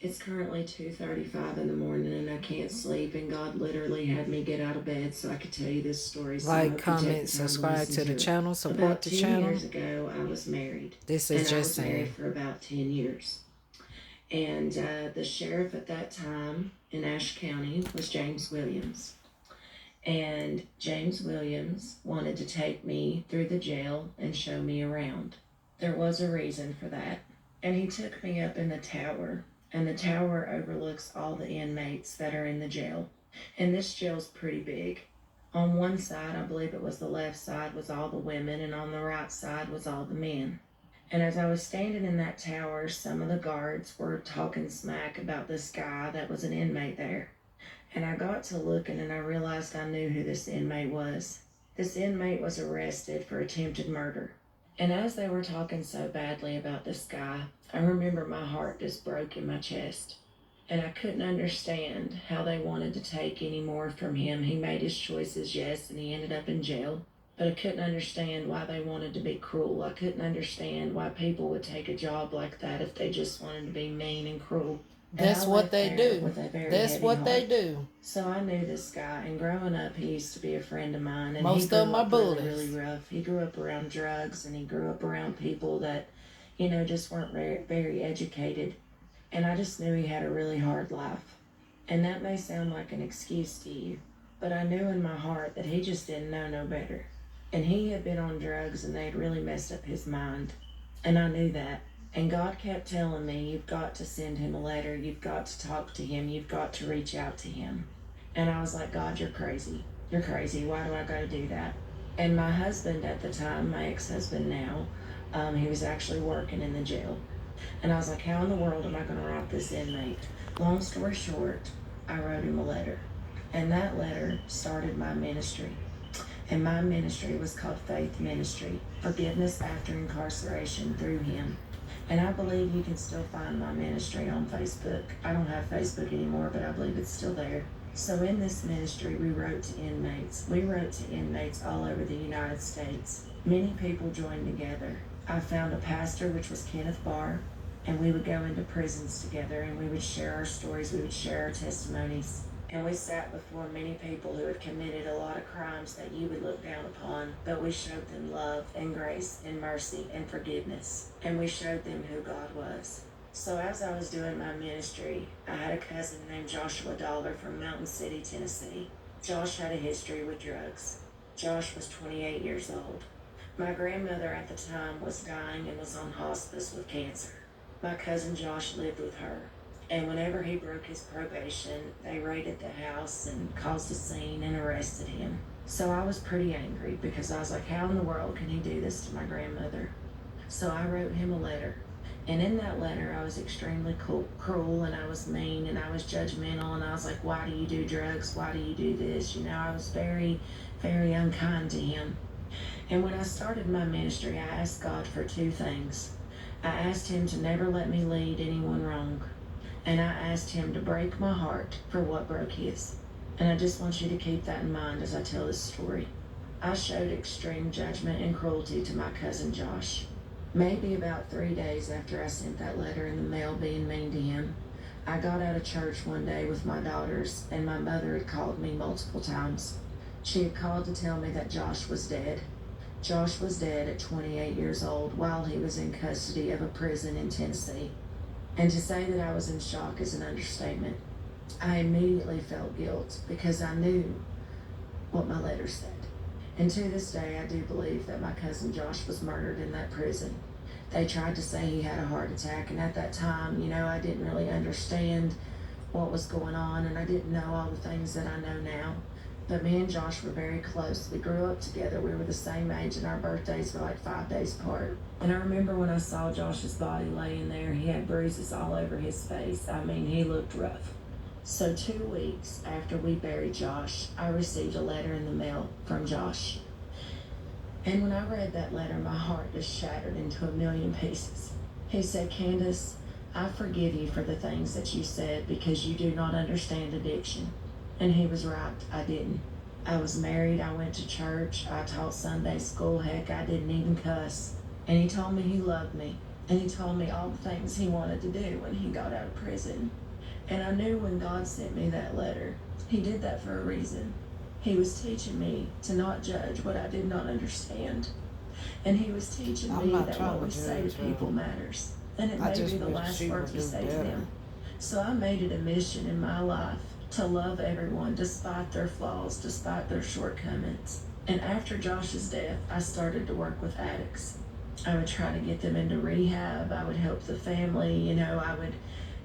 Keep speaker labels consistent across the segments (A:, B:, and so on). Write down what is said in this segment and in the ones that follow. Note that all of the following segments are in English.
A: It's currently 2:35 in the morning and I can't sleep, and God literally had me get out of bed so I could tell you this story, so I
B: Like,
A: hope you take the
B: comment,
A: time to
B: subscribe
A: listen
B: to the
A: to it.
B: channel, support
A: About
B: the
A: 10
B: channel.
A: years ago, I was married,
B: This
A: and
B: is
A: I
B: just
A: was married
B: saying.
A: for about 10 years. And the sheriff at that time in Ashe County was James Williams. And James Williams wanted to take me through the jail and show me around. There was a reason for that. And he took me up in the tower, and the tower overlooks all the inmates that are in the jail. And this jail's pretty big. On one side, I believe it was the left side, was all the women, and on the right side was all the men. And as I was standing in that tower, some of the guards were talking smack about this guy that was an inmate there. And I got to looking and I realized I knew who this inmate was. This inmate was arrested for attempted murder. And as they were talking so badly about this guy, I remember my heart just broke in my chest. And I couldn't understand how they wanted to take any more from him. He made his choices, yes, and he ended up in jail. But I couldn't understand why they wanted to be cruel. I couldn't understand why people would take a job like that if they just wanted to be mean and cruel.
B: That's what they do.
A: With a very
B: That's
A: heavy
B: what they
A: heart.
B: do.
A: So I knew this guy, and growing up, he used to be a friend of mine, and he
B: Most of
A: grew
B: them are
A: up really,
B: bullies.
A: really rough. He grew up around drugs, and he grew up around people that, just weren't very, very educated. And I just knew he had a really hard life. And that may sound like an excuse to you, but I knew in my heart that he just didn't know no better. And he had been on drugs, and they'd really messed up his mind. And I knew that. And God kept telling me, you've got to send him a letter. You've got to talk to him. You've got to reach out to him. And I was like, God, you're crazy. You're crazy. Why do I got to do that? And my husband at the time, my ex-husband now, he was actually working in the jail. And I was like, how in the world am I going to write this inmate? Long story short, I wrote him a letter. And that letter started my ministry. And my ministry was called Faith Ministry, Forgiveness After Incarceration Through Him. And I believe you can still find my ministry on Facebook. I don't have Facebook anymore, but I believe it's still there. So in this ministry, we wrote to inmates. We wrote to inmates all over the United States. Many people joined together. I found a pastor, which was Kenneth Barr, and we would go into prisons together and we would share our stories, we would share our testimonies. And we sat before many people who had committed a lot of crimes that you would look down upon, but we showed them love and grace and mercy and forgiveness. And we showed them who God was. So as I was doing my ministry, I had a cousin named Joshua Dollar from Mountain City, Tennessee. Josh had a history with drugs. Josh was 28 years old. My grandmother at the time was dying and was on hospice with cancer. My cousin Josh lived with her. And whenever he broke his probation, they raided the house and caused a scene and arrested him. So I was pretty angry because I was like, how in the world can he do this to my grandmother? So I wrote him a letter. And in that letter, I was extremely cruel, and I was mean, and I was judgmental, and I was like, why do you do drugs? Why do you do this? I was very, very unkind to him. And when I started my ministry, I asked God for two things. I asked him to never let me lead anyone wrong. And I asked him to break my heart for what broke his. And I just want you to keep that in mind as I tell this story. I showed extreme judgment and cruelty to my cousin Josh. Maybe about 3 days after I sent that letter in the mail being mean to him, I got out of church one day with my daughters, and my mother had called me multiple times. She had called to tell me that Josh was dead. Josh was dead at 28 years old while he was in custody of a prison in Tennessee. And to say that I was in shock is an understatement. I immediately felt guilt because I knew what my letter said. And to this day, I do believe that my cousin Josh was murdered in that prison. They tried to say he had a heart attack, and at that time, I didn't really understand what was going on, and I didn't know all the things that I know now. But me and Josh were very close. We grew up together. We were the same age, and our birthdays were like 5 days apart. And I remember when I saw Josh's body laying there, he had bruises all over his face. I mean, he looked rough. So 2 weeks after we buried Josh, I received a letter in the mail from Josh. And when I read that letter, my heart just shattered into a million pieces. He said, Candace, I forgive you for the things that you said because you do not understand addiction. And he was right, I didn't. I was married, I went to church, I taught Sunday school, heck, I didn't even cuss. And he told me he loved me. And he told me all the things he wanted to do when he got out of prison. And I knew when God sent me that letter, he did that for a reason. He was teaching me to not judge what I did not understand. And he was teaching
B: I'm
A: me
B: not
A: that
B: trying
A: what
B: to
A: we say to
B: judge her.
A: people matters. And it
B: I
A: may
B: just
A: be the
B: wish
A: last
B: she
A: words
B: would
A: we
B: do
A: say to
B: better.
A: them. So I made it a mission in my life to love everyone despite their flaws, despite their shortcomings. And after Josh's death, I started to work with addicts. I would try to get them into rehab. I would help the family. I would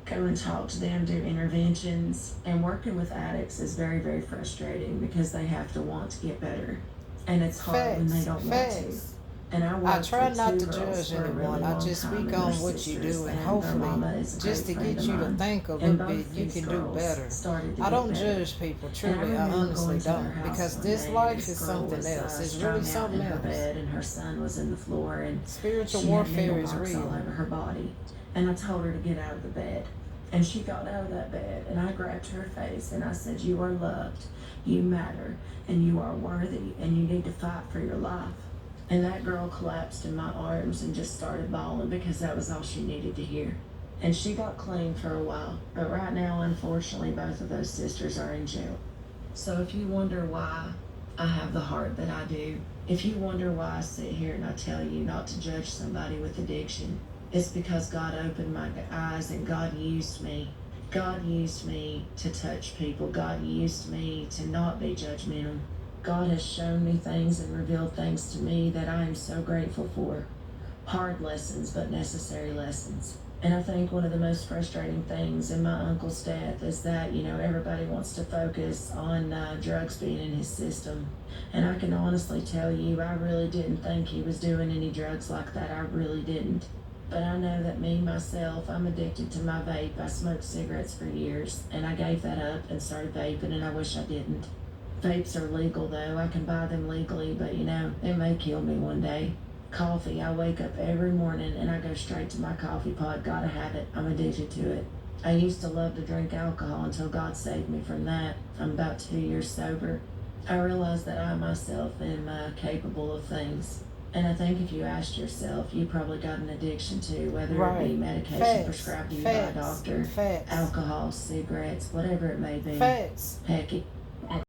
A: go and talk to them, do interventions. And working with addicts is very, very frustrating because they have to want to get better. And it's hard when they
B: Facts,
A: don't want to.
B: facts.
A: And I
B: I
A: worked
B: try
A: with
B: not
A: two
B: to
A: girls
B: judge
A: for a really
B: anyone. I
A: long
B: just
A: time,
B: speak
A: and they're
B: on what you
A: sisters,
B: do, and
A: and their
B: hopefully,
A: mama is a
B: just to
A: great friend
B: get
A: of
B: you to
A: mine.
B: think a little
A: And
B: bit,
A: both
B: you
A: these
B: can do
A: girls
B: better.
A: started to
B: I
A: get
B: don't
A: better.
B: judge people,
A: And I
B: truly. I
A: remember
B: honestly
A: going to their
B: don't,
A: house
B: because
A: one
B: this
A: day, and
B: life
A: this
B: is
A: girl
B: something
A: was
B: else. It's
A: strung
B: really
A: out
B: something
A: in her
B: else.
A: bed, and her son was in the floor, and
B: Spiritual
A: she had
B: warfare
A: needle
B: is
A: marks all
B: real.
A: over her body. And I told her to get out of the bed. And she got out of that bed, and I grabbed her face, and I said, "You are loved, you matter, and you are worthy, and you need to fight for your life." And that girl collapsed in my arms and just started bawling because that was all she needed to hear. And she got clean for a while, but right now, unfortunately, both of those sisters are in jail. So if you wonder why I have the heart that I do, if you wonder why I sit here and I tell you not to judge somebody with addiction, it's because God opened my eyes and God used me. God used me to touch people. God used me to not be judgmental. God has shown me things and revealed things to me that I am so grateful for. Hard lessons, but necessary lessons. And I think one of the most frustrating things in my uncle's death is that, everybody wants to focus on drugs being in his system. And I can honestly tell you, I really didn't think he was doing any drugs like that. I really didn't. But I know that me, myself, I'm addicted to my vape. I smoked cigarettes for years, and I gave that up and started vaping, and I wish I didn't. Vapes are legal though. I can buy them legally, but it may kill me one day. Coffee, I wake up every morning and I go straight to my coffee pot. Gotta have it. I'm addicted to it. I used to love to drink alcohol until God saved me from that. I'm about 2 years sober. I realized that I myself am capable of things. And I think if you asked yourself, you probably got an addiction too, whether it be
B: Right.
A: medication
B: Facts,
A: prescribed to you by a
B: facts,
A: doctor,
B: facts,
A: alcohol, cigarettes, whatever it may be.
B: facts.
A: Heck,